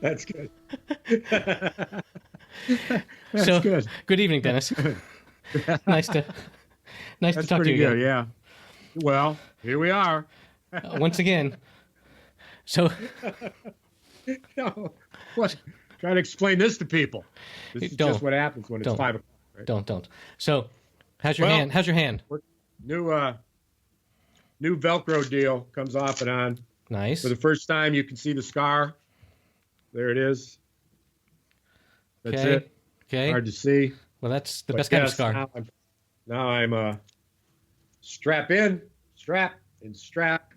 That's good. So, good. good evening, Dennis. Nice to That's talk to pretty you good. again. Yeah. Well, here we are. Once again. So, No, what? Try to explain this to people. This is don't just what happens when it's don't 5 o'clock, right? don't. So, how's your Well, hand? How's your hand? New new Velcro deal comes off and on. Nice. For the first time, you can see the scar. There it is. That's Okay. it. Okay. Hard to see. Well, that's the But best kind of yes, scar. now I'm strap in, strap, and strap.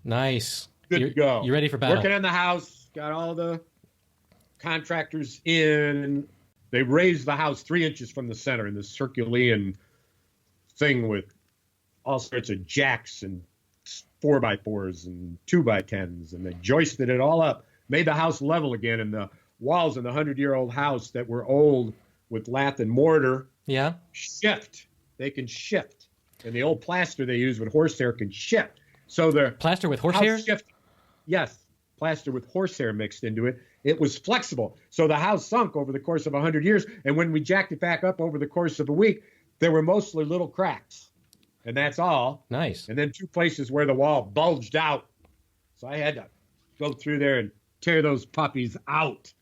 Nice. Good to go. You ready for battle? Working on the house. Got all the contractors in. They raised the house 3 inches from the center in this Herculean thing with all sorts of jacks and 4x4s and 2x10s, and they joisted it all up, made the house level again, and the walls in the 100-year-old house that were old with lath and mortar Yeah. shift. They can shift, and the old plaster they use with horsehair can shift. So the Plaster with horsehair? house shift, yes, plaster with horsehair mixed into it. It was flexible, so the house sunk over the course of 100 years. And when we jacked it back up over the course of a week, there were mostly little cracks, and that's all. Nice. And then 2 places where the wall bulged out. So I had to go through there and tear those puppies out.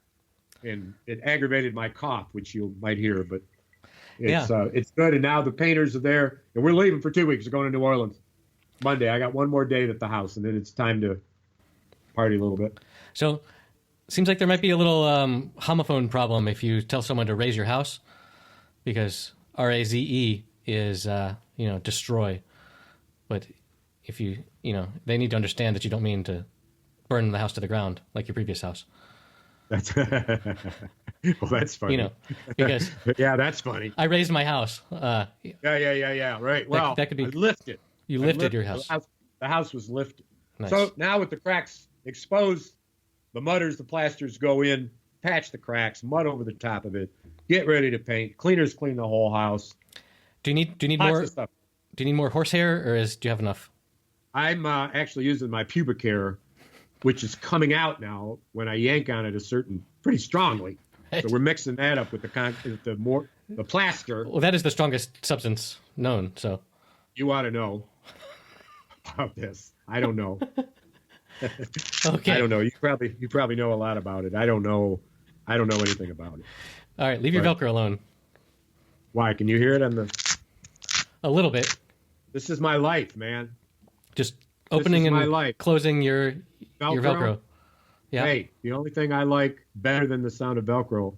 And it aggravated my cough, which you might hear, but it's good. And now the painters are there, and we're leaving for 2 weeks. We're going to New Orleans Monday. I got one more day at the house, and then it's time to party a little bit. So, seems like there might be a little homophone problem if you tell someone to raise your house, because RAZE is destroy, but if you they need to understand that you don't mean to burn the house to the ground like your previous house. That's well, that's funny. Because yeah, that's funny. I raised my house. Yeah. Right. Well, that could be I lifted. You lifted your house. The house was lifted. Nice. So now with the cracks exposed, the mudders, the plasters go in, patch the cracks, mud over the top of it, get ready to paint. Cleaners clean the whole house. Do you need Lots more? of stuff. Do you need more horsehair, or do you have enough? I'm actually using my pubic hair, which is coming out now when I yank on it pretty strongly. Right. So we're mixing that up with the plaster. Well, that is the strongest substance known. So you ought to know about this. I don't know. Okay. I don't know. You probably know a lot about it. I don't know anything about it. All right, leave your Velcro alone. Why? Can you hear it on the? A little bit. This is my life, man. Just opening and closing your Velcro. Yeah. Hey, the only thing I like better than the sound of Velcro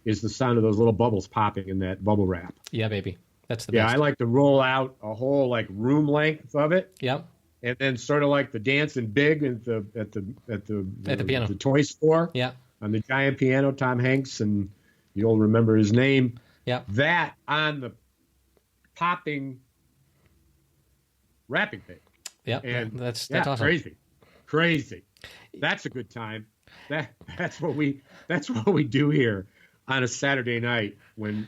is the sound of those little bubbles popping in that bubble wrap. Yeah, baby. That's the best. best. Yeah, I like to roll out a whole room length of it. Yep. And then sort of like the dancing big at the piano, the toy store. Yeah. On the giant piano, Tom Hanks, and you'll remember his name. Yeah. That on the popping wrapping paper. Yeah. And that's awesome. Crazy. That's a good time. That's what we do here on a Saturday night when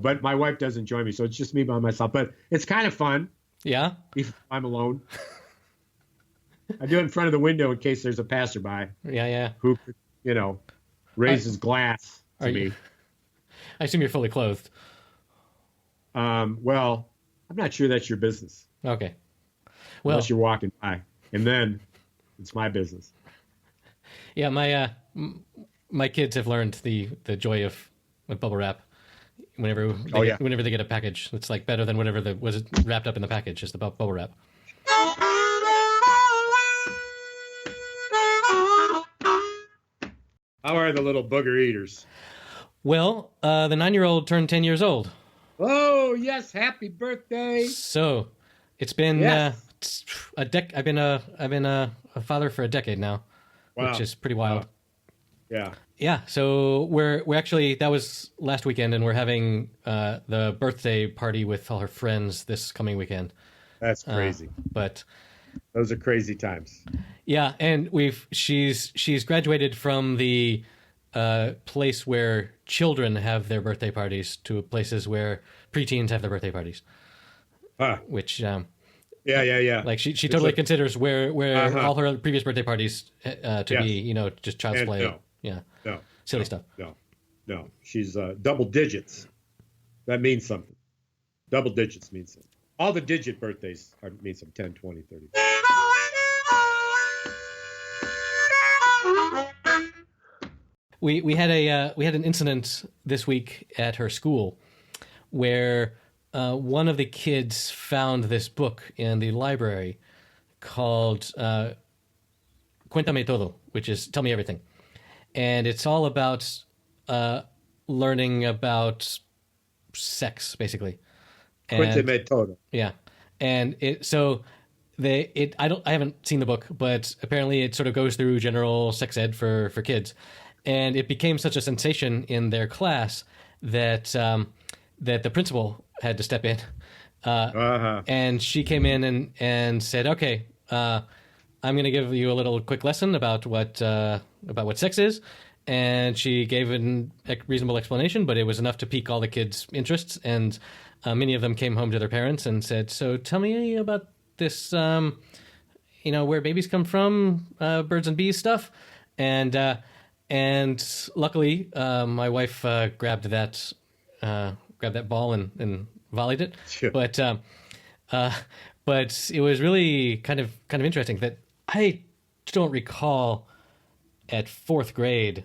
but my wife doesn't join me, so it's just me by myself. But it's kind of fun. Yeah. If I'm alone. I do it in front of the window in case there's a passerby. Yeah. Who raises glass to me. I assume you're fully clothed. Well, I'm not sure that's your business. Okay. Well, unless you're walking by, and then it's my business. Yeah, my kids have learned the joy of bubble wrap. Whenever they get a package, it's like better than whatever was wrapped up in the package is the bubble wrap. How are the little booger eaters? Well, the 9-year-old turned 10 years old. Oh yes, happy birthday! So, it's been a I've been a father for a decade now, wow. Which is pretty wild. Yeah. Yeah. So we're actually, that was last weekend, and we're having the birthday party with all her friends this coming weekend. That's crazy. But those are crazy times. Yeah, and she's graduated from the place where children have their birthday parties to places where preteens have their birthday parties. Huh. Which Yeah. Like she totally considers where all her previous birthday parties to be, just child's play. No. Yeah. No. Silly stuff. No. She's double digits. That means something. Double digits means something. All the digit birthdays mean some 10, 20, 30. We had an incident this week at her school where one of the kids found this book in the library called Cuéntame Todo, which is Tell Me Everything. And it's all about learning about sex, basically. Cuéntame Todo. Yeah. And I haven't seen the book, but apparently it sort of goes through general sex ed for kids. And it became such a sensation in their class that the principal had to step in. And she came in and said, okay, I'm going to give you a little quick lesson about what sex is. And she gave a reasonable explanation, but it was enough to pique all the kids' interests. And many of them came home to their parents and said, so tell me about this, where babies come from, birds and bees stuff. And luckily, my wife grabbed that ball and volleyed it. Sure. But it was really kind of interesting that I don't recall at fourth grade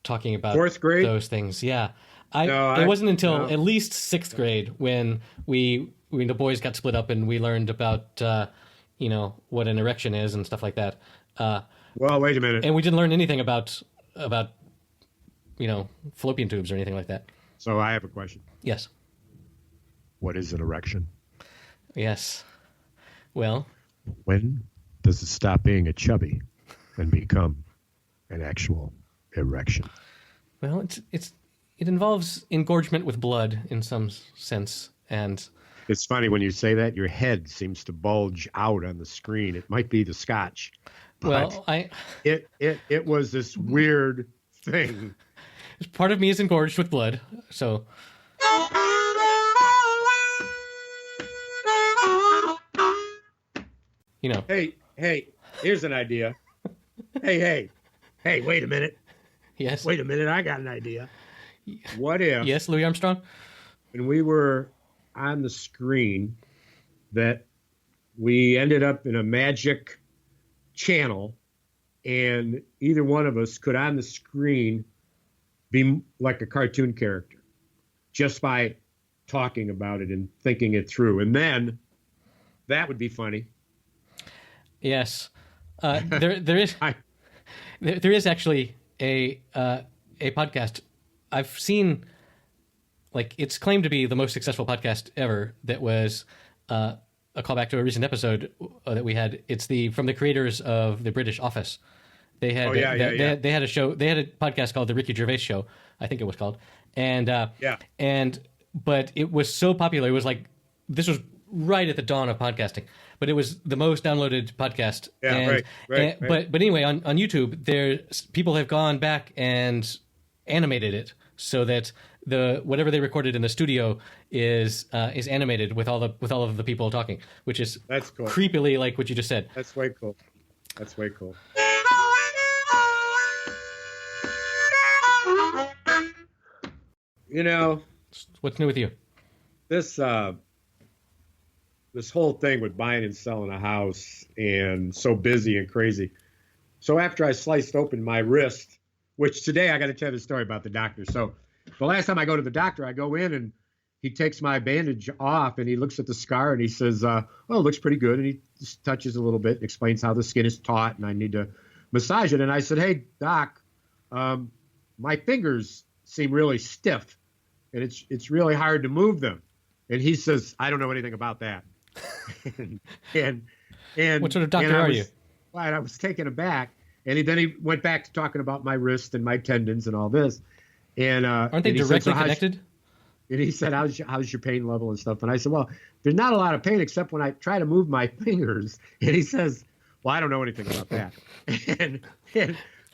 talking about those things. Yeah. It wasn't until at least sixth grade when the boys got split up and we learned about, what an erection is and stuff like that. Well, wait a minute. And we didn't learn anything about fallopian tubes or anything like that. So I have a question. Yes. What is an erection? Yes. Well, when does it stop being a chubby and become an actual erection? Well, it involves engorgement with blood in some sense, and it's funny when you say that. Your head seems to bulge out on the screen. It might be the scotch. Well, it was this weird thing. Part of me is engorged with blood, so. Hey, here's an idea. Hey, wait a minute. Yes. Wait a minute, I got an idea. What if? Yes, Louis Armstrong? When we were on the screen, that we ended up in a magic channel, and either one of us could on the screen be like a cartoon character just by talking about it and thinking it through. And then that would be funny. Yes. There is actually a podcast I've seen, like, it's claimed to be the most successful podcast ever. That was a callback to a recent episode that we had. It's from the creators of the British Office. They had they had a show. They had a podcast called The Ricky Gervais Show, I think it was called. But it was so popular. It was like, this was right at the dawn of podcasting, but it was the most downloaded podcast. Yeah, right. But anyway, on YouTube, people have gone back and animated it so that whatever they recorded in the studio is animated with all of the people talking, which is that's cool. Creepily like what you just said. That's way cool. What's new with you? This whole thing with buying and selling a house, and so busy and crazy. So after I sliced open my wrist, which today I got to tell you the story about the doctor. So the last time I go to the doctor, I go in and he takes my bandage off and he looks at the scar and he says, well, it looks pretty good. And he just touches a little bit and explains how the skin is taut and I need to massage it. And I said, hey, doc, my fingers seem really stiff and it's really hard to move them. And he says, I don't know anything about that. and what sort of doctor are you? Well, I was taken aback. And then he went back to talking about my wrist and my tendons and all this. And aren't they directly connected? And he said, how's your pain level and stuff? And I said, well, there's not a lot of pain except when I try to move my fingers. And he says, well, I don't know anything about that. and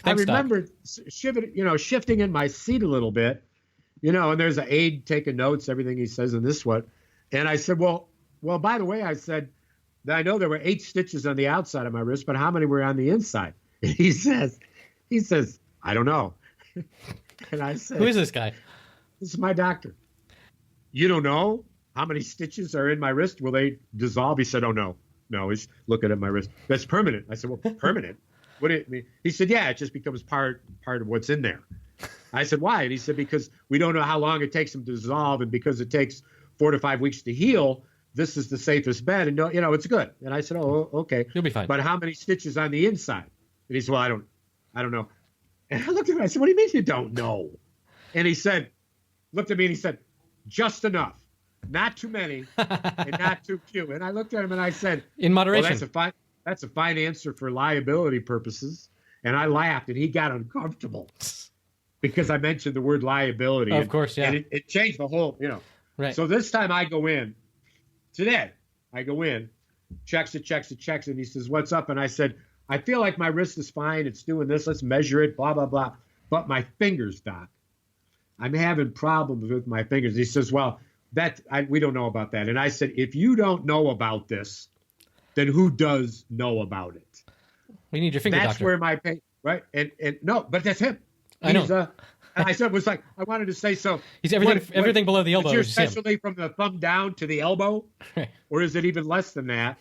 I remember shifting in my seat a little bit, and there's an aide taking notes, everything he says in this one. And I said, well, by the way, I said, I know there were 8 stitches on the outside of my wrist, but how many were on the inside? And he says, I don't know. And I said, who is this guy? This is my doctor. You don't know how many stitches are in my wrist? Will they dissolve? He said, oh, no. No, he's looking at my wrist. That's permanent. I said, well, permanent? What do you mean? He said, yeah, it just becomes part of what's in there. I said, why? And he said, because we don't know how long it takes them to dissolve, and because it takes 4 to 5 weeks to heal, this is the safest bet, and it's good. And I said, oh, okay. You'll be fine. But how many stitches on the inside? And he said, well, I don't know. And I looked at him, I said, what do you mean you don't know? And he said, looked at me and he said, just enough. Not too many and not too few. And I looked at him and I said, in moderation. Well, that's a fine answer for liability purposes. And I laughed and he got uncomfortable because I mentioned the word liability. Of course, yeah. And it changed the whole, Right. So this time I go in, checks it. And he says, what's up? And I said, I feel like my wrist is fine. It's doing this. Let's measure it, blah, blah, blah. But my fingers, Doc, I'm having problems with my fingers. He says, well, we don't know about that. And I said, if you don't know about this, then who does know about it? We need your finger doctor. That's where my pain, right? And no, but that's him. I know. I said, was like, I wanted to say, so. He's everything below the elbow. Is especially from the thumb down to the elbow? Or is it even less than that?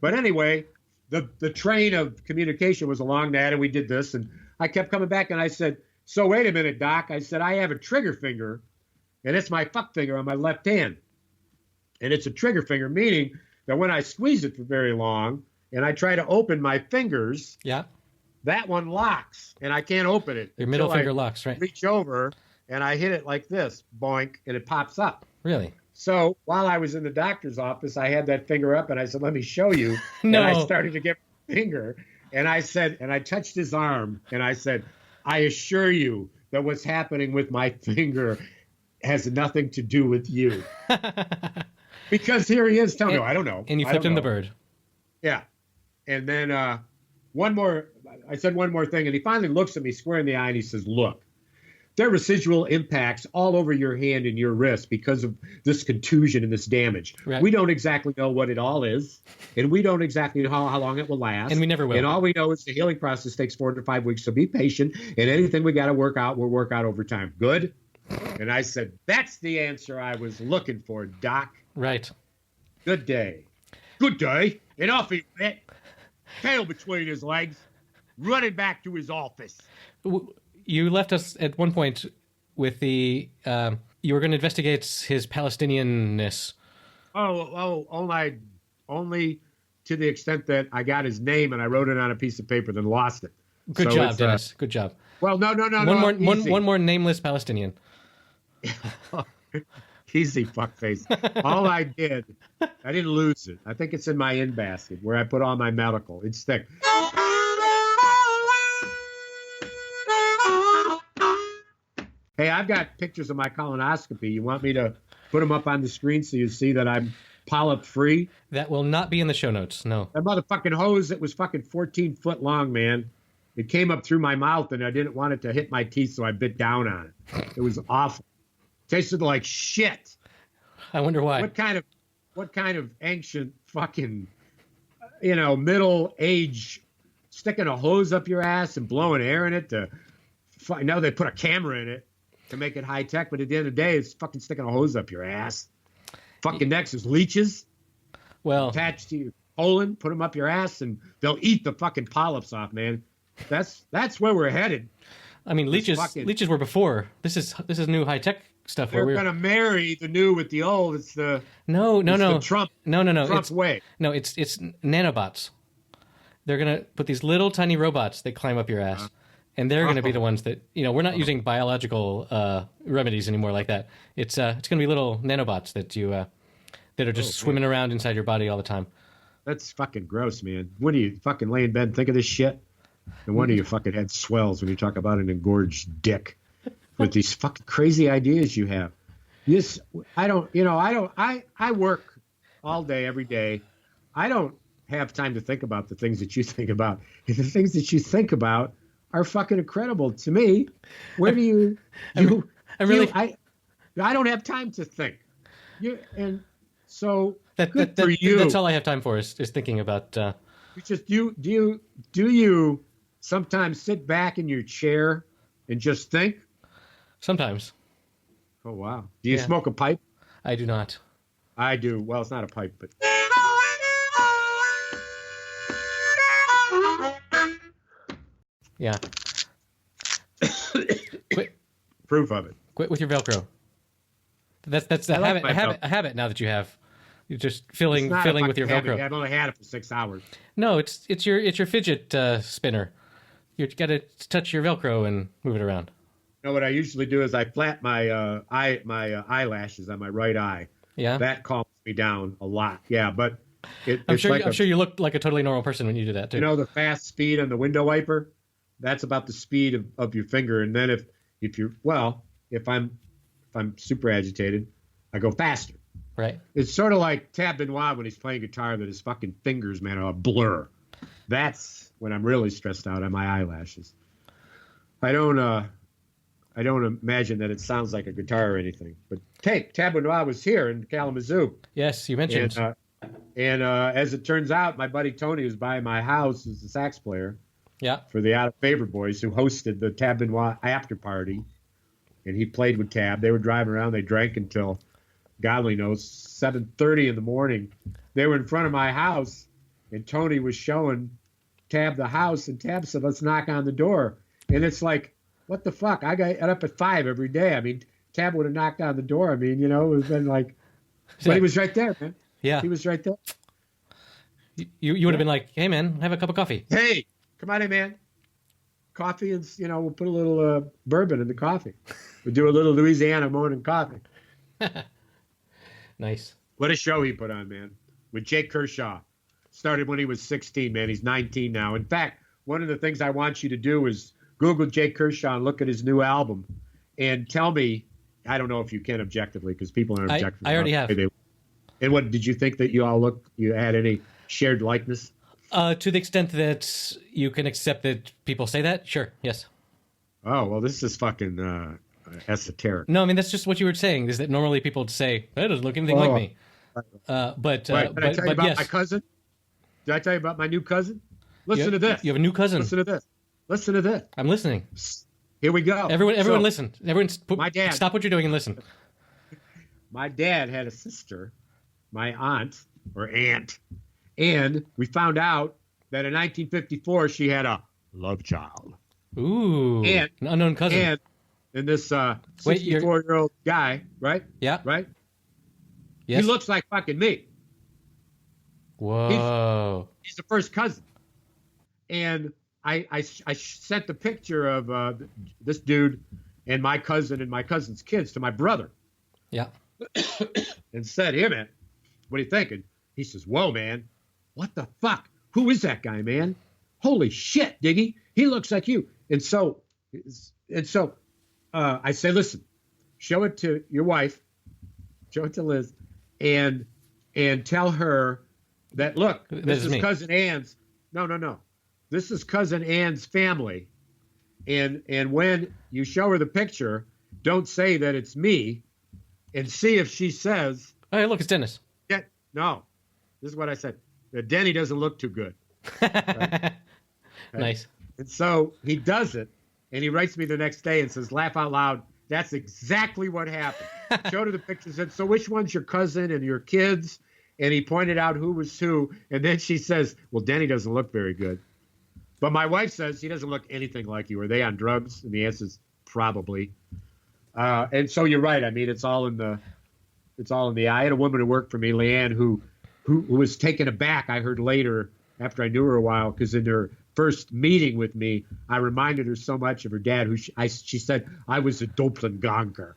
But anyway, the train of communication was along that, and we did this, and I kept coming back, and I said, so wait a minute, Doc. I said, I have a trigger finger, and it's my fuck finger on my left hand. And it's a trigger finger, meaning that when I squeeze it for very long and I try to open my fingers, that one locks, and I can't open it. Your middle finger locks, right? Reach over, and I hit it like this, boink, and it pops up. Really? So while I was in the doctor's office, I had that finger up, and I said, let me show you. No. And I started to get my finger, and I said, and I touched his arm, and I said, I assure you that what's happening with my finger has nothing to do with you. Because here he is telling me, I don't know. And you flipped him the bird. Yeah. And then I said one more thing, and he finally looks at me square in the eye, and he says, look, there are residual impacts all over your hand and your wrist because of this contusion and this damage. Right. We don't exactly know what it all is, and we don't exactly know how long it will last. And we never will. And all we know is the healing process takes 4 to 5 weeks, so be patient, and anything we got to work out, we'll work out over time. Good? And I said, that's the answer I was looking for, Doc. Right. Good day. Good day. And off he went, tail between his legs, running back to his office. You left us at one point with the you were going to investigate his Palestinianness. Only to the extent that I got his name and I wrote it on a piece of paper, then lost it. Good job, Dennis. Good job. Well, no. One more nameless Palestinian. Easy, fuckface. All I didn't lose it. I think it's in my in basket where I put all my medical. It's thick. Hey, I've got pictures of my colonoscopy. You want me to put them up on the screen so you see that I'm polyp free? That will not be in the show notes, no. That motherfucking hose, it was fucking 14 foot long, man. It came up through my mouth, and I didn't want it to hit my teeth, so I bit down on it. It was awful. Tasted like shit. I wonder why. What kind of ancient fucking, middle age sticking a hose up your ass and blowing air in it now they put a camera in it to make it high tech, but at the end of the day, it's fucking sticking a hose up your ass. Fucking next is leeches. Well, attached to your colon, put them up your ass, and they'll eat the fucking polyps off, man. That's where we're headed. I mean, leeches were before. This is new high tech stuff. They're going to marry the new with the old. It's the no. The Trump Trump way. No, it's nanobots. They're going to put these little tiny robots that climb up your ass. And they're going to be the ones that, we're not using biological remedies anymore like that. It's going to be little nanobots that that are just swimming around inside your body all the time. That's fucking gross, man. When do you fucking lay in bed and think of this shit? No wonder your fucking head swells when you talk about an engorged dick with these fucking crazy ideas you have. I work all day, every day. I don't have time to think about the things that you think about. And the things that you think about are fucking incredible to me. Where do you? I don't have time to think. So good for you. That's all I have time for is thinking about. Do you sometimes sit back in your chair and just think? Sometimes. Oh wow! Do you smoke a pipe? I do not. I do. Well, it's not a pipe, but. Yeah. Quit. Proof of it. Quit with your Velcro. That's a habit now that you have. You're just filling with your Velcro. I've only had it for 6 hours. No, it's your fidget spinner. You got to touch your Velcro and move it around. You know what I usually do is I flat my eyelashes on my right eye. Yeah. That calms me down a lot. Yeah, but I'm sure you look like a totally normal person when you do that too. You know the fast speed on the window wiper? That's about the speed of your finger. And then if I'm super agitated, I go faster. Right. It's sort of like Tab Benoit when he's playing guitar that his fucking fingers, man, are a blur. That's when I'm really stressed out on my eyelashes. I don't imagine that it sounds like a guitar or anything. But hey, Tab Benoit was here in Kalamazoo. Yes, you mentioned. And as it turns out, my buddy Tony was by my house as a sax player. Yeah. For the Out of Favor Boys, who hosted the Tab Benoit after party. And he played with Tab. They were driving around. They drank until, God only knows, 7:30 in the morning. They were in front of my house, and Tony was showing Tab the house, and Tab said, let's knock on the door. And it's like, what the fuck? I got up at 5 every day. I mean, Tab would have knocked on the door. I mean, it would have been like, but he was right there, man. Yeah. He was right there. You would have been like, hey, man, have a cup of coffee. Hey, come on in, man. Coffee and, we'll put a little bourbon in the coffee. We'll do a little Louisiana morning coffee. Nice. What a show he put on, man. With Jake Kershaw. Started when he was 16, man. He's 19 now. In fact, one of the things I want you to do is Google Jake Kershaw and look at his new album and tell me, I don't know if you can objectively because people aren't objective. I already have. And what did you think that you had any shared likeness? To the extent that you can accept that people say that, sure, yes. Oh, well, this is fucking esoteric. No, I mean, that's just what you were saying, is that normally people would say, that doesn't look anything like me. But Did I tell you about yes. my cousin? Did I tell you about my new cousin? Listen to this. You have a new cousin. Listen to this. Listen to this. I'm listening. Here we go. Everyone listen. My dad. Stop what you're doing and listen. My dad had a sister, my aunt, and we found out that in 1954 she had a love child. Ooh, and an unknown cousin. And this 64-year-old guy, right? Yeah. Right? Yes. He looks like fucking me. Whoa. He's the first cousin. And I sent the picture of this dude and my cousin and my cousin's kids to my brother. Yeah. And said, here, man, what are you thinking? He says, whoa, man, what the fuck? Who is that guy, man? Holy shit, Diggy. He looks like you. And so I say, listen, show it to your wife, show it to Liz, and tell her that, look, this is Cousin Ann's. No. This is Cousin Ann's family. And when you show her the picture, don't say that it's me, and see if she says, hey, look, it's Dennis. Yeah, no, this is what I said. Denny doesn't look too good. Right? Nice. And so he does it, and he writes me the next day and says, laugh out loud, that's exactly what happened. Showed her the picture and said, so which one's your cousin and your kids? And he pointed out who was who. And then she says, well, Denny doesn't look very good. But my wife says he doesn't look anything like you. Are they on drugs? And the answer is probably. And so you're right. I mean, it's all in the eye. I had a woman who worked for me, Leanne, who was taken aback, I heard later after I knew her a while, because in her first meeting with me, I reminded her so much of her dad, who she said I was a Doppelgänger.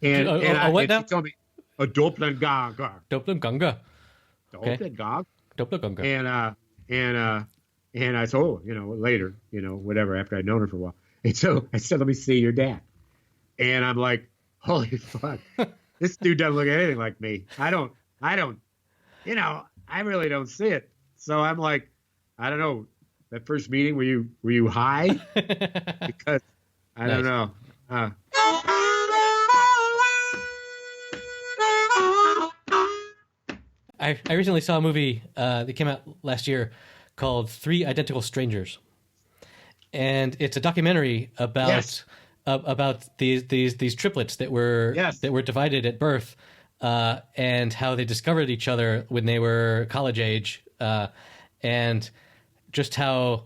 And she told me a Doppelgänger. Doppelgänger. Doppelgänger. Doppelgänger. And I said, oh, later, whatever, after I'd known her for a while. And so I said, let me see your dad. And I'm like, holy fuck, this dude doesn't look anything like me. I really don't see it. So I'm like, I don't know. That first meeting, were you high? Because I don't know. I recently saw a movie that came out last year called Three Identical Strangers, and it's a documentary about about these triplets that were divided at birth, and how they discovered each other when they were college age, and just how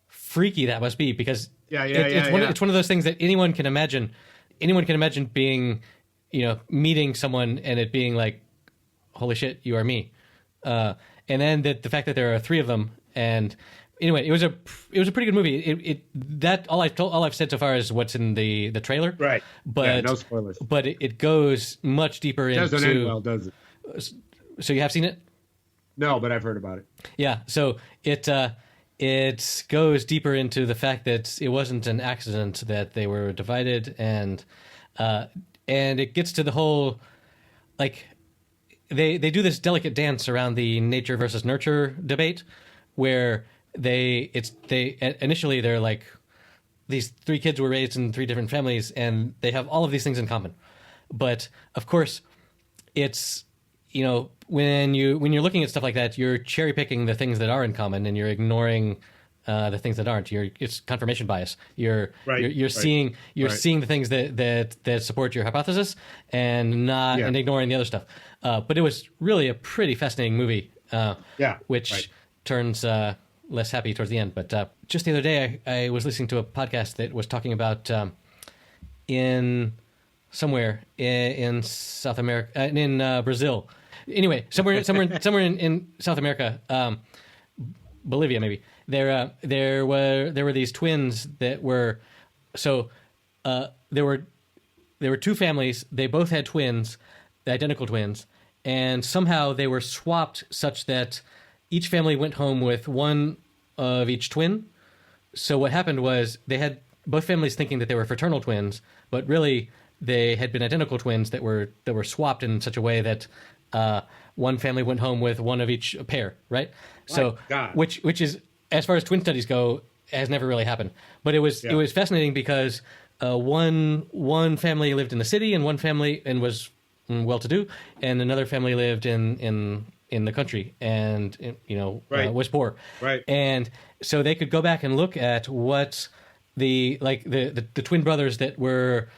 freaky that must be, because it's one of those things that anyone can imagine. Anyone can imagine being, meeting someone and it being like, holy shit, you are me. And then the fact that there are three of them. And anyway, it was a pretty good movie. All I've said so far is what's in the trailer. Right. But no spoilers. But it goes much deeper into. Doesn't end well, does it? So you have seen it? No, but I've heard about it. Yeah. So it goes deeper into the fact that it wasn't an accident that they were divided, and it gets to the whole, like, they do this delicate dance around the nature versus nurture debate, where initially they're like, these three kids were raised in three different families and they have all of these things in common, but of course it's, when you're looking at stuff like that, you're cherry picking the things that are in common and you're ignoring the things that aren't. It's confirmation bias. You're seeing the things that support your hypothesis and ignoring the other stuff. But it was really a pretty fascinating movie. Which turns less happy towards the end. But just the other day, I was listening to a podcast that was talking about in South America, in Brazil. Anyway, somewhere in South America, Bolivia maybe. There were these twins that were there were two families. They both had twins, identical twins, and somehow they were swapped such that each family went home with one of each twin. So what happened was they had both families thinking that they were fraternal twins, but really they had been identical twins that were swapped in such a way that one family went home with one of each pair, right? So which is, as far as twin studies go, has never really happened. But it was fascinating because one family lived in the city and one family was well-to-do, and another family lived in the country and was poor. Right. And so they could go back and look at what the twin brothers that were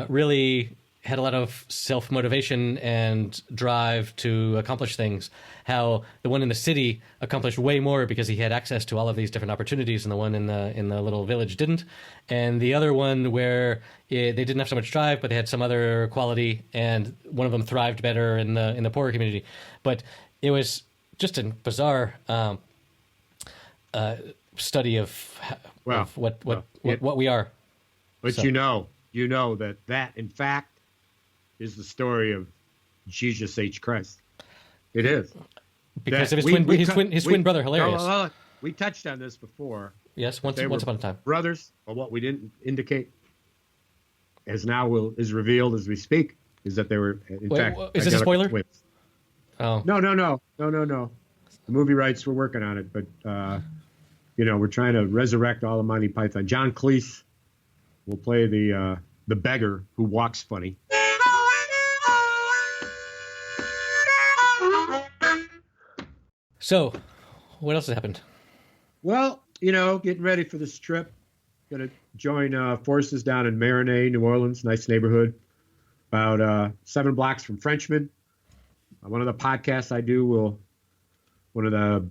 really had a lot of self-motivation and drive to accomplish things, how the one in the city accomplished way more because he had access to all of these different opportunities and the one in the little village didn't. And the other one where they didn't have so much drive, but they had some other quality, and one of them thrived better in the poorer community. But it was just a bizarre study of what we are. But so. you know that in fact is the story of Jesus H. Christ. It is. Because of his twin brother, hilarious. Well, we touched on this before. Yes, once upon a time. Brothers, but what we didn't indicate, as now is revealed as we speak, is that they were, in fact, is this a spoiler? Twins. Oh. No. The movie rights, we're working on it, but, we're trying to resurrect all of Monty Python. John Cleese will play the beggar who walks funny. So, what else has happened? Well, getting ready for this trip. Going to join forces down in Marinay, New Orleans. Nice neighborhood. About 7 blocks from Frenchman. One of the podcasts I do one of the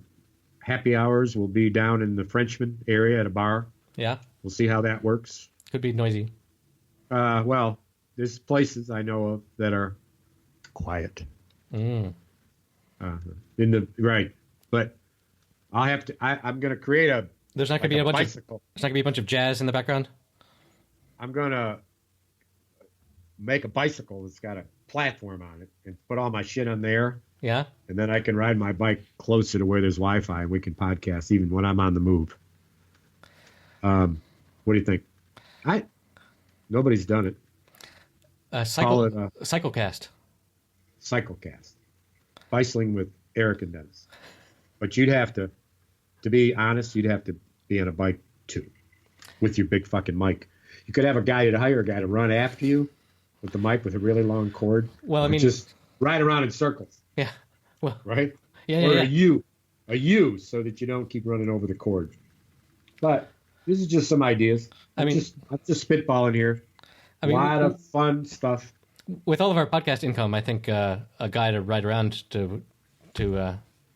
happy hours will be down in the Frenchman area at a bar. Yeah. We'll see how that works. Could be noisy. Well, there's places I know of that are quiet. But I'll have to. I'm going to create a. There's not going to be a bunch bicycle. There's not going to be a bunch of jazz in the background. I'm going to make a bicycle that's got a platform on it and put all my shit on there. Yeah. And then I can ride my bike closer to where there's Wi-Fi and we can podcast even when I'm on the move. What do you think? Nobody's done it. Cyclecast. Cyclecast. Bicycling with Eric and Dennis. But you'd have to be honest, you'd have to be on a bike too, with your big fucking mic. You could have hire a guy to run after you with the mic with a really long cord. Well, I mean, just ride around in circles. Yeah. Well, right? yeah, Or yeah. a U, so that you don't keep running over the cord. But this is just some ideas. I'm just spitballing here. I A mean, lot of fun stuff. with all of our podcast income, I think a guy to ride around to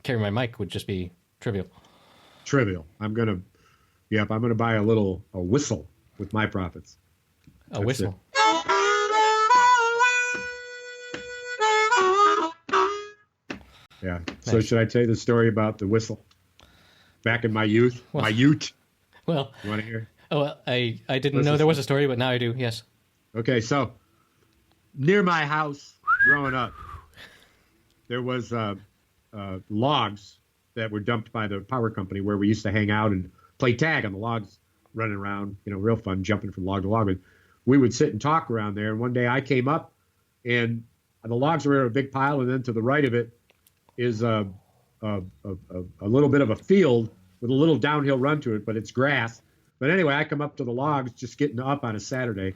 carry my mic would just be trivial. Trivial. I'm gonna buy a whistle with my profits. A whistle. Yeah. So nice. Should I tell you the story about the whistle? Back in my youth, well, Well, you want to hear? Oh, well, I didn't know there was a story, but now I do. Yes. Okay, so near my house, growing up, there was logs that were dumped by the power company where we used to hang out and play tag on the logs, running around, real fun, jumping from log to log. And we would sit and talk around there. And one day I came up, and the logs were in a big pile, and then to the right of it is a little bit of a field with a little downhill run to it, but it's grass. But anyway, I come up to the logs, just getting up on a Saturday,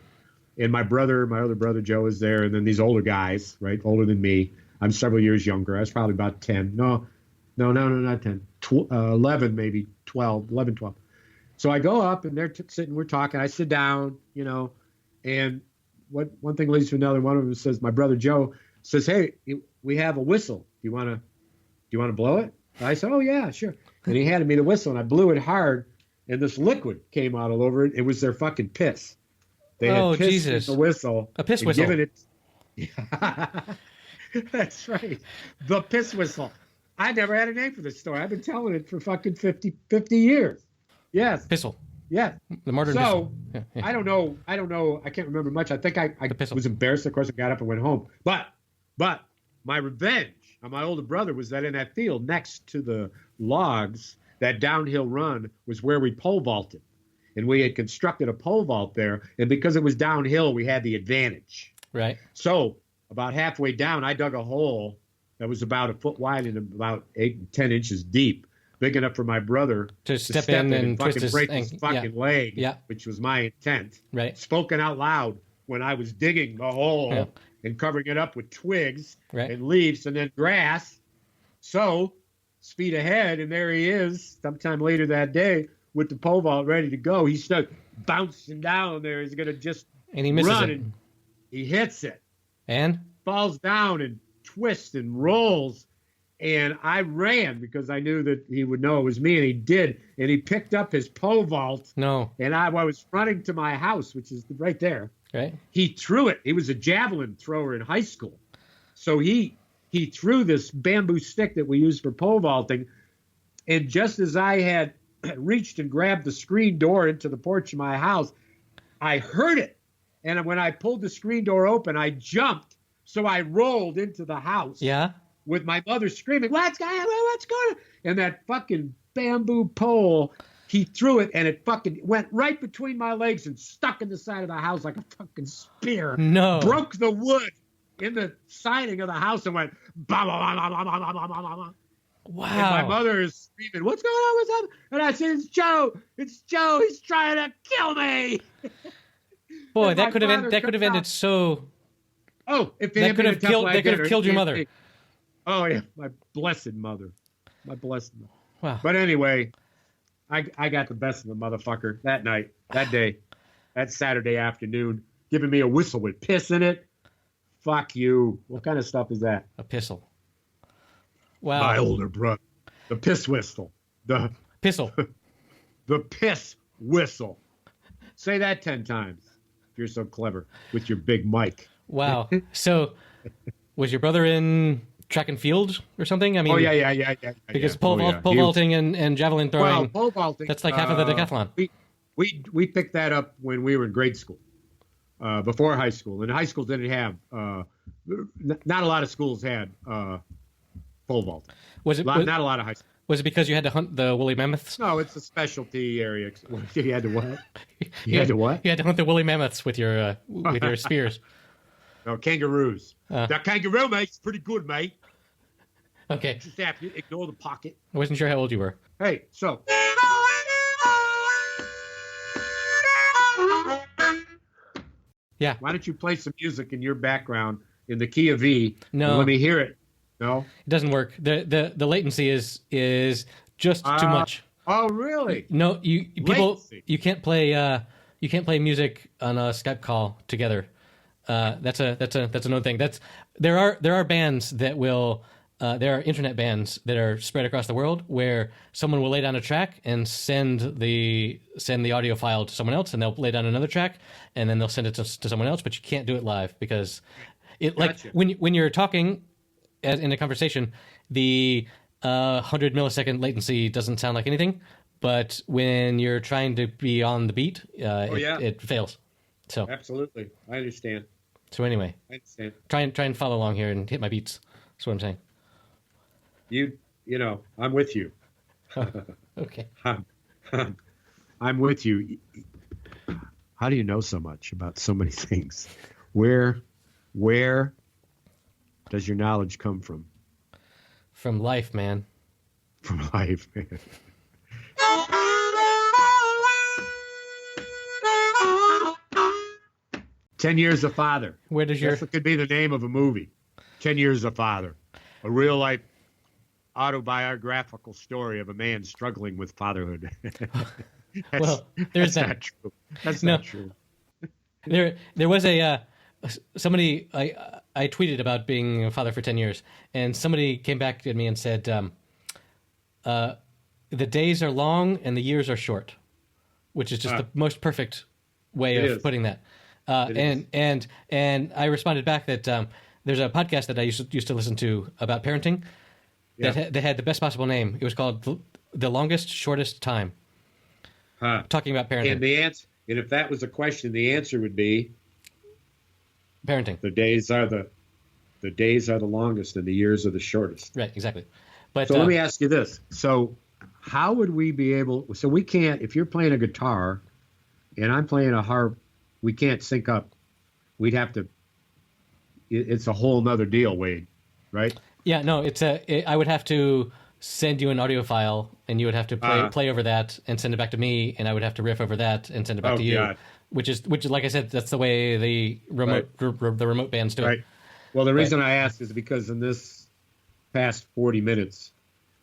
and my other brother Joe is there, and then these older guys, right, older than me. I'm several years younger. I was probably about 10. No, not 10. 11, maybe 12, 11, 12. So I go up, and they're sitting, we're talking. I sit down, and one thing leads to another. One of them says, my brother Joe says, hey, we have a whistle. Do you want to blow it? I said, oh, yeah, sure. And he handed me the whistle, and I blew it hard, and this liquid came out all over it. It was their fucking piss. They had pissed Jesus. in the whistle. A piss whistle. Given it... That's right. The piss whistle. I never had a name for this story. I've been telling it for fucking 50 years. Yes. Pissle. Yeah. The modern pissle. Yeah. I don't know. I can't remember much. I think I was embarrassed. Of course, I got up and went home. But my revenge on my older brother was that in that field next to the logs, that downhill run was where we pole vaulted. And we had constructed a pole vault there. And because it was downhill, we had the advantage. Right. So about halfway down, I dug a hole that was about a foot wide and about 8 10 inches deep, big enough for my brother to step in and twist fucking break his fucking leg, which was my intent. Right. Spoken out loud when I was digging the hole and covering it up with twigs and leaves and then grass. So speed ahead, and there he is sometime later that day with the pole vault ready to go. He starts bouncing down there. He's going to just and he misses run, it. and he hits it. And? Falls down and twists and rolls. And I ran because I knew that he would know it was me, and he did. And he picked up his pole vault. No. And I was running to my house, which is right there. Right. He threw it. He was a javelin thrower in high school. So he threw this bamboo stick that we used for pole vaulting. And just as I had reached and grabbed the screen door into the porch of my house, I heard it. And when I pulled the screen door open, I jumped. So I rolled into the house. Yeah. With my mother screaming, what's going on? And that fucking bamboo pole, he threw it, and it fucking went right between my legs and stuck in the side of the house like a fucking spear. No. Broke the wood in the siding of the house and went, bah, bah, bah, bah, bah, bah, bah, bah, bah. Wow. And my mother is screaming, what's going on? What's up? And I said, it's Joe. He's trying to kill me. Boy, that could have ended so. Oh, if that could have killed your mother. Oh yeah, my blessed mother. Wow. But anyway, I got the best of the motherfucker that night, that day, that Saturday afternoon, giving me a whistle with piss in it. Fuck you. What kind of stuff is that? A pissle. Wow. My older brother. The piss whistle. The pissle. The piss whistle. Say that 10 times if you're so clever with your big mic. Wow. So was your brother in track and field or something? I mean, yeah. Because pole vaulting and javelin throwing. Well, pole vaulting. That's like half of the decathlon. We picked that up when we were in grade school, before high school. And high school didn't have, not a lot of schools had pole vaulting. Not a lot of high schools. Was it because you had to hunt the woolly mammoths? No, it's a specialty area. You had to what? You had to what? You had to hunt the woolly mammoths with your spears. No, kangaroos. That kangaroo, mate, is pretty good, mate. Okay. Just have to ignore the pocket. I wasn't sure how old you were. Hey, so. Yeah. Why don't you play some music in your background in the key of E? No. Let me hear it. No. It doesn't work. The latency is just too much. Oh, really? No, people Latency. you can't play music on a Skype call together. That's another thing. There are bands that will there are internet bands that are spread across the world where someone will lay down a track and send the audio file to someone else, and they'll lay down another track and then they'll send it to someone else. But you can't do it live because Gotcha. when you're talking in a conversation, the 100 millisecond latency doesn't sound like anything. But when you're trying to be on the beat, it fails. So Absolutely. I understand. So anyway, I understand. try and follow along here and hit my beats. That's what I'm saying. You know, I'm with you. Okay. I'm with you. How do you know so much about so many things? Where does your knowledge come from? From life, man. From life, man. "10 Years a Father." Where does your That could be the name of a movie. 10 Years a Father. A real life autobiographical story of a man struggling with fatherhood. Well, there's that's that. not true. That's No. not true. There was a somebody I tweeted about being a father for 10 years, and somebody came back to me and said, "The days are long and the years are short," which is just the most perfect way It of is. putting that. And I responded back that there's a podcast that I used to listen to about parenting that had the best possible name. It was called The Longest Shortest Time. Talking about parenting. And the answer, and if that was a question, the answer would be Parenting. the days are the longest and the years are the shortest. Right, exactly. But So let me ask you this. So how would we be able, so we can't, if you're playing a guitar and I'm playing a harp, we can't sync up. We'd have to, it's a whole nother deal, Wade, right? yeah, no, I would have to send you an audio file, and you would have to play over that and send it back to me, and I would have to riff over that and send it back to you. God. Which is like I said, that's the way the remote bands do Right. it. Well, the reason I ask is because in this past 40 minutes,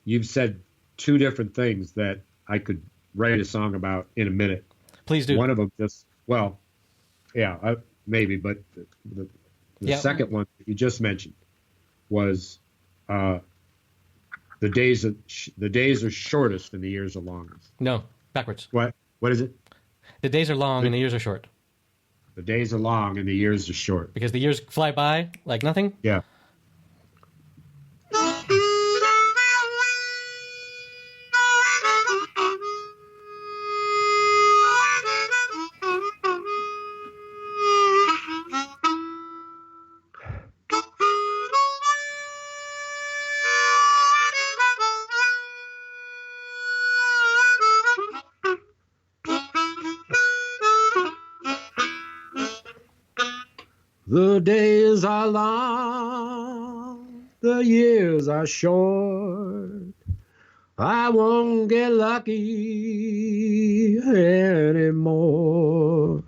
you've said two different things that I could write a song about in a minute. Please do. One of them just, well, yeah, maybe, but the second one that you just mentioned was the days are shortest and the years are longest. No, backwards. What is it? The days are long and the years are short. The days are long and the years are short. Because the years fly by like nothing. Yeah. The days are long, the years are short. I won't get lucky anymore.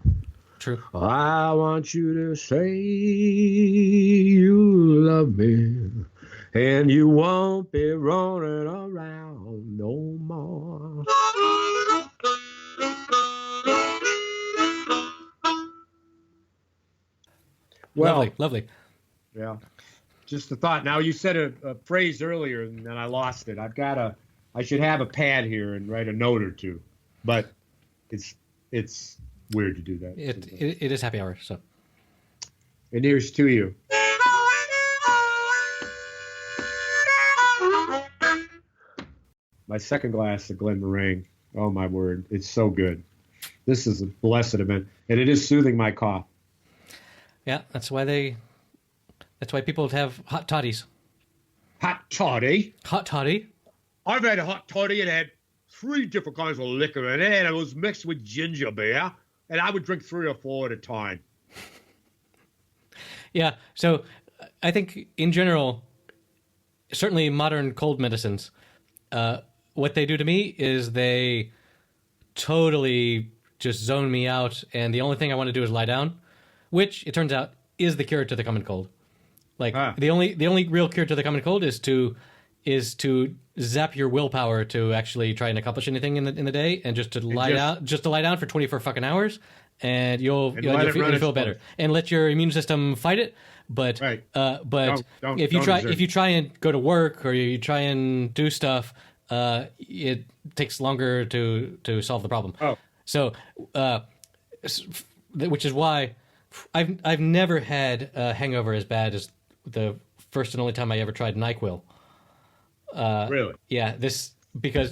True. I want you to say you love me, and you won't be running around no more. Well, Lovely. yeah, just a thought. Now, you said a phrase earlier, and then I lost it. I should have a pad here and write a note or two, but it's weird to do that. It is happy hour, so. And here's to you. My second glass of Glen Moraine. Oh, my word. It's so good. This is a blessed event, and it is soothing my cough. Yeah, that's why people have hot toddies. Hot toddy? Hot toddy? I've had a hot toddy and had 3 different kinds of liquor in it, and it was mixed with ginger beer, and I would drink 3 or 4 at a time. Yeah, so I think in general, certainly modern cold medicines, what they do to me is they totally just zone me out, and the only thing I want to do is lie down, which, it turns out, is the cure to the common cold. Like the only real cure to the common cold is to zap your willpower to actually try and accomplish anything in the day, and just to lie down for 24 fucking hours, and you'll feel better, and let your immune system fight it. But don't if you try and go to work, or you try and do stuff, it takes longer to solve the problem. So which is why I've never had a hangover as bad as the first and only time I ever tried NyQuil. Really? Yeah,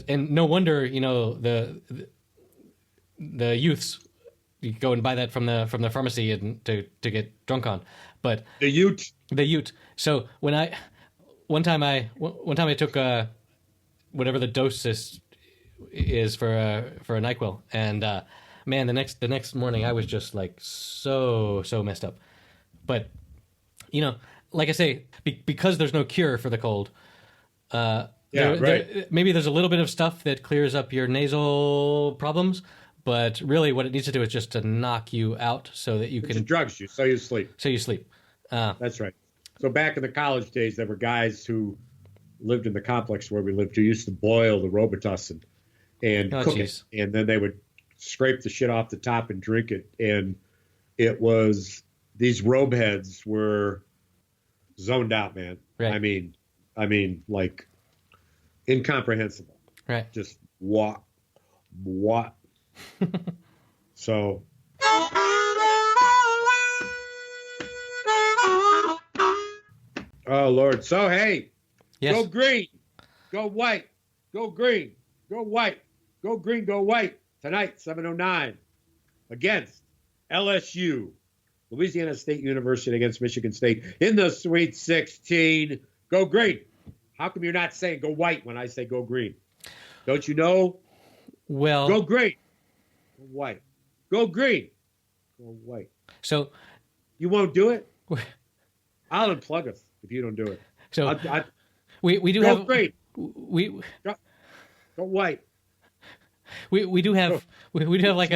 and no wonder, the youths, you go and buy that from the pharmacy and to get drunk on. But the Ute. So one time I took whatever the dose is for a NyQuil, and man, the next morning I was just like so messed up. But like I say, because there's no cure for the cold. Maybe there's a little bit of stuff that clears up your nasal problems, but really what it needs to do is just to knock you out so that you can... It drugs you, so you sleep. That's right. So back in the college days, there were guys who lived in the complex where we lived who used to boil the Robitussin and cook it. And then they would scrape the shit off the top and drink it. And it was... These robe heads were zoned out, man. Right. I mean, like, incomprehensible. Right. Just what? So. Oh, Lord. So, hey, yes. Go green, go white, go green, go white, go green, go white. Tonight, 7:09, against LSU, Louisiana State University against Michigan State in the Sweet 16. Go green. How come you're not saying go white when I say go green? Don't you know? Well, go green. Go white. Go green. Go white. So you won't do it? I'll unplug us if you don't do it. So we do go have green. Go white. We do have like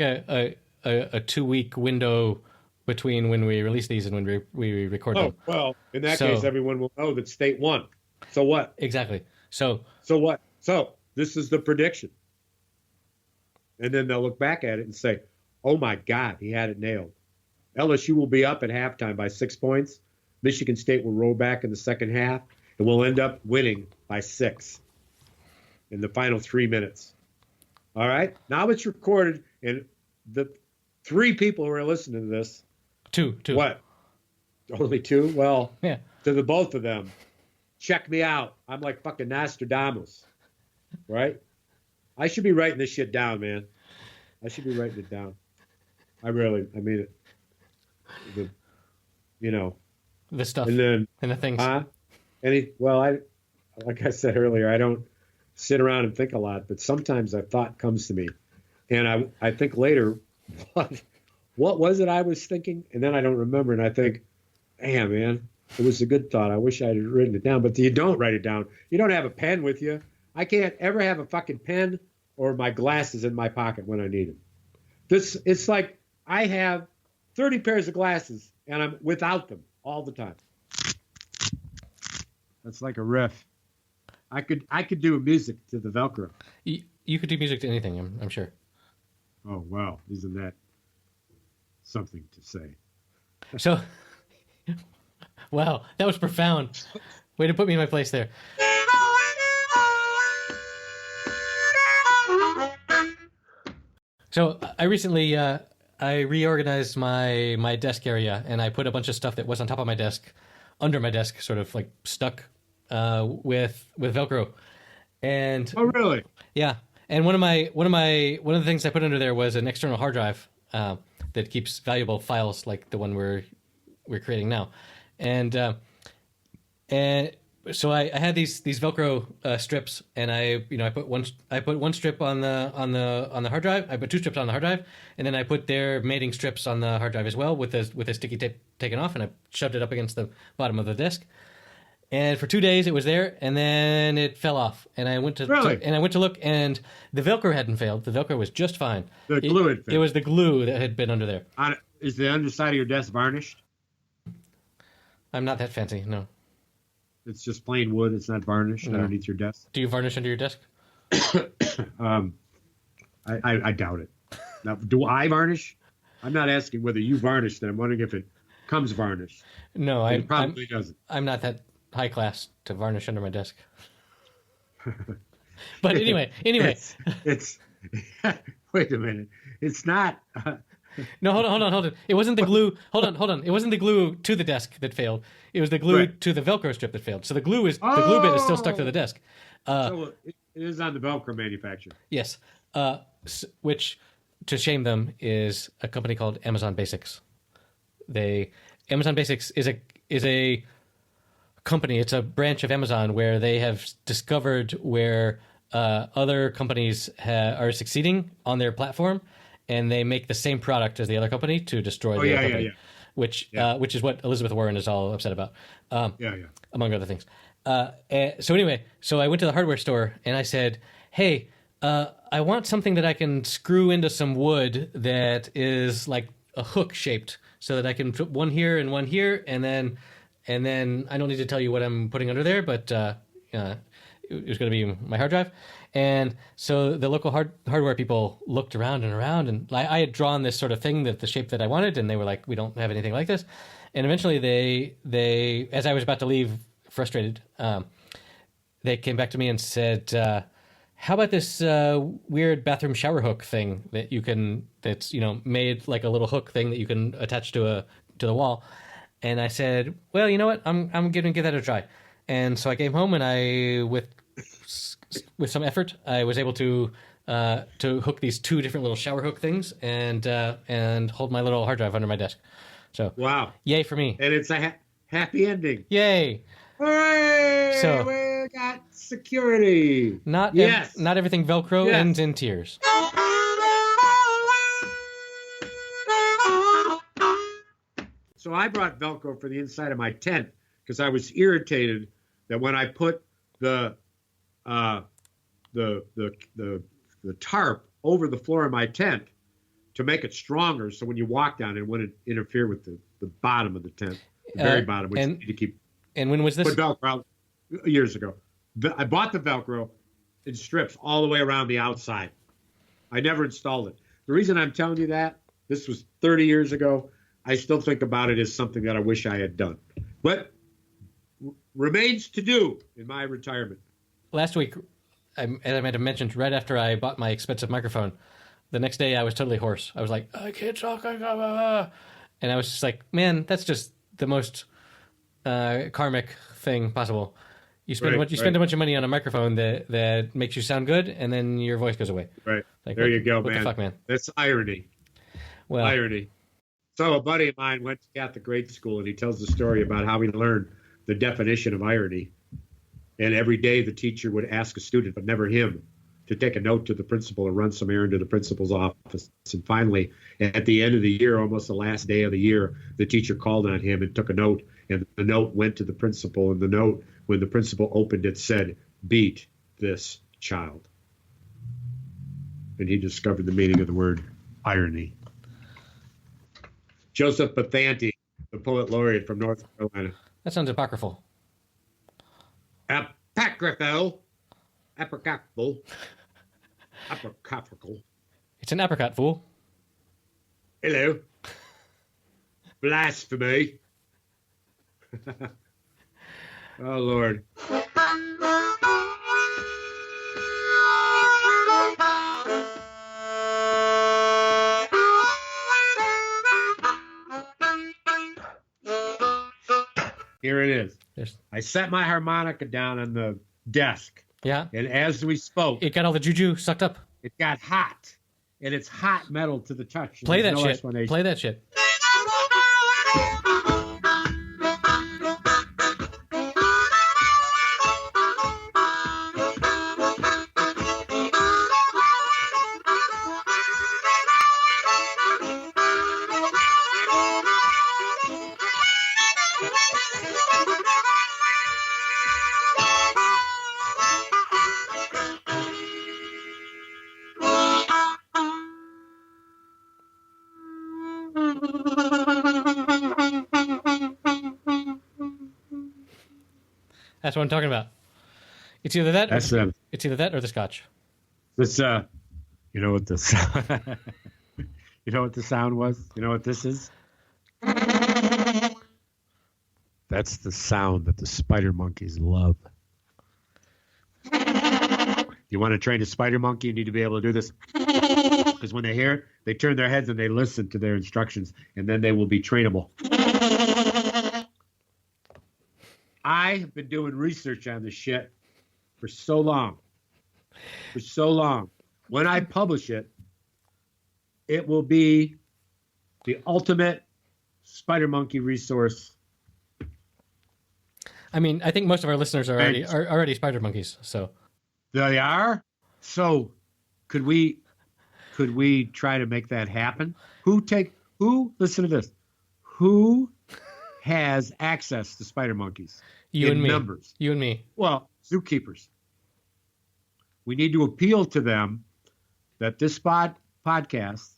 a 2-week window between when we release these and when we record them. Oh, well, in that case, everyone will know that State won. So what? Exactly. So what? So this is the prediction. And then they'll look back at it and say, oh, my God, he had it nailed. LSU will be up at halftime by 6 points. Michigan State will roll back in the second half, and we'll end up winning by 6 in the final 3 minutes. All right? Now it's recorded, and the 3 people who are listening to this. Two. What? Only 2? Well, yeah. To the both of them, check me out. I'm like fucking Nostradamus, right? I should be writing this shit down, man. I should be writing it down. I mean it. The stuff and then and the things. Like I said earlier, I don't sit around and think a lot, but sometimes a thought comes to me, and I think later, what was it I was thinking? And then I don't remember, and I think, damn, man, it was a good thought. I wish I had written it down, but you don't write it down. You don't have a pen with you. I can't ever have a fucking pen or my glasses in my pocket when I need them. It's like I have 30 pairs of glasses, and I'm without them all the time. That's like a riff. I could do music to the Velcro. You could do music to anything, I'm sure. Oh, wow. Isn't that something to say? So, wow, that was profound. Way to put me in my place there. So, I recently I reorganized my desk area, and I put a bunch of stuff that was on top of my desk under my desk, sort of like stuck with Velcro. And oh, really? Yeah. And one of the things I put under there was an external hard drive that keeps valuable files like the one we're creating now. And so I had these Velcro strips, and I put one strip on the hard drive. I put 2 strips on the hard drive, and then I put their mating strips on the hard drive as well with the sticky tape taken off, and I shoved it up against the bottom of the disk. And for 2 days it was there, and then it fell off. And I went to look, and the Velcro hadn't failed. The Velcro was just fine. The glue had failed. It was the glue that had been under there. Is the underside of your desk varnished? I'm not that fancy. No. It's just plain wood. It's not varnished underneath your desk. Do you varnish under your desk? I doubt it. Now, do I varnish? I'm not asking whether you varnish it. I'm wondering if it comes varnished. No, it probably doesn't. I'm not that high class to varnish under my desk. But anyway, it's wait a minute. It's not. No, hold on. It wasn't the glue. Hold on. It wasn't the glue to the desk that failed. It was the glue to the Velcro strip that failed. So the glue bit is still stuck to the desk. So it is on the Velcro manufacturer. Yes, which, to shame them, is a company called Amazon Basics. Amazon Basics is a company. It's a branch of Amazon where they have discovered where other companies are succeeding on their platform, and they make the same product as the other company to destroy the other company. Which is what Elizabeth Warren is all upset about. Among other things. So I went to the hardware store and I said, "Hey, I want something that I can screw into some wood that is like a hook shaped, so that I can put one here and one here, and then I don't need to tell you what I'm putting under there, but it was going to be my hard drive." And so the local hardware people looked around, and I had drawn this sort of thing, that the shape that I wanted, and they were like, "We don't have anything like this." And eventually they as I was about to leave, frustrated, they came back to me and said, "How about this weird bathroom shower hook thing that's made like a little hook thing that you can attach to the wall?" And I said, "Well, you know what? I'm going to give that a try." And so I came home, and I with some effort, I was able to hook these two different little shower hook things and hold my little hard drive under my desk. So wow, yay for me! And it's a happy ending. Yay! Hooray! So we got security. Not everything Velcro ends in tears. So I brought Velcro for the inside of my tent because I was irritated that when I put the tarp over the floor of my tent to make it stronger, so when you walk down, it wouldn't interfere with the bottom of the tent, the very bottom, which you need to keep. And when was this? Put Velcro out years ago. I bought the Velcro in strips all the way around the outside. I never installed it. The reason I'm telling you that, this was 30 years ago. I still think about it as something that I wish I had done. But remains to do in my retirement. Last week, as I might have mentioned, right after I bought my expensive microphone, the next day I was totally hoarse. I was like, "I can't talk." And I was just like, man, that's just the most karmic thing possible. You spend a bunch of money on a microphone that makes you sound good, and then your voice goes away. Right. Like, there you go, man. What the fuck, man? That's irony. Well, irony. So a buddy of mine went to Catholic grade school, and he tells the story about how he learned the definition of irony. And every day the teacher would ask a student, but never him, to take a note to the principal or run some errand to the principal's office. And finally, at the end of the year, almost the last day of the year, the teacher called on him and took a note. And the note went to the principal. And the note, when the principal opened it, said, "Beat this child." And he discovered the meaning of the word irony. Joseph Pathanti, the poet laureate from North Carolina. That sounds apocryphal. Apocryphal. It's an apricot, fool. Hello. Blasphemy. Oh, Lord. Here it is. I set my harmonica down on the desk. Yeah. And as we spoke, it got all the juju sucked up. It got hot. And it's hot metal to the touch. Play that shit. Play that shit. That's what I'm talking about. It's either that. That's it's either that or the scotch. this. You know what this? You know what the sound was? You know what this is? That's the sound that the spider monkeys love. You want to train a spider monkey, you need to be able to do this. Because when they hear it, they turn their heads and they listen to their instructions, and then they will be trainable. I have been doing research on this shit for so long. For so long. When I publish it, it will be the ultimate spider monkey resource. I mean, I think most of our listeners are already spider monkeys. So They are? So could we try to make that happen? Who listen to this? Who has access to spider monkeys? You and me. Numbers. You and me. Well, zookeepers. We need to appeal to them that this podcast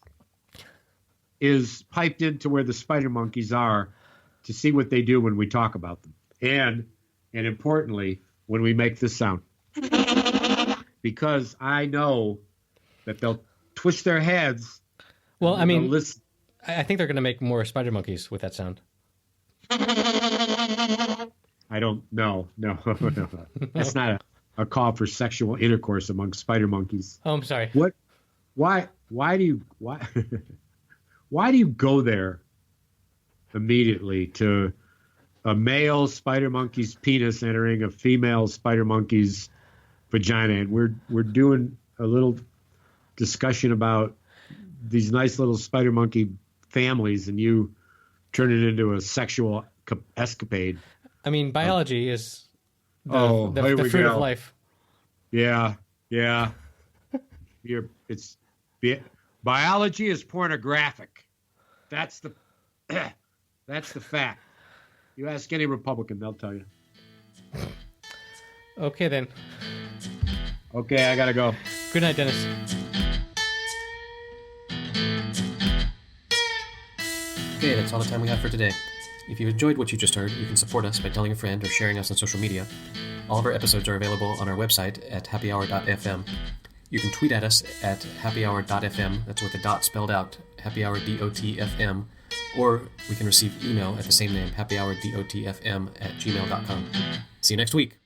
is piped into where the spider monkeys are to see what they do when we talk about them. And importantly, when we make this sound. Because I know that they'll twist their heads. Well, I mean, I think they're going to make more spider monkeys with that sound. I don't know. No. That's not a call for sexual intercourse among spider monkeys. Oh, I'm sorry. What? Why do you go there immediately to a male spider monkey's penis entering a female spider monkey's vagina? And we're doing a little discussion about these nice little spider monkey families, and you turn it into a sexual escapade. I mean, biology is the fruit of life. Yeah. Biology is pornographic. That's the fact. You ask any Republican, they'll tell you. Okay, then. Okay, I gotta go. Good night, Dennis. Okay, that's all the time we have for today. If you enjoyed what you just heard, you can support us by telling a friend or sharing us on social media. All of our episodes are available on our website at happyhour.fm. You can tweet at us at happyhour.fm, that's with the dot spelled out, happyhour.dotfm, or we can receive email at the same name, happyhour.dotfm@gmail.com. See you next week.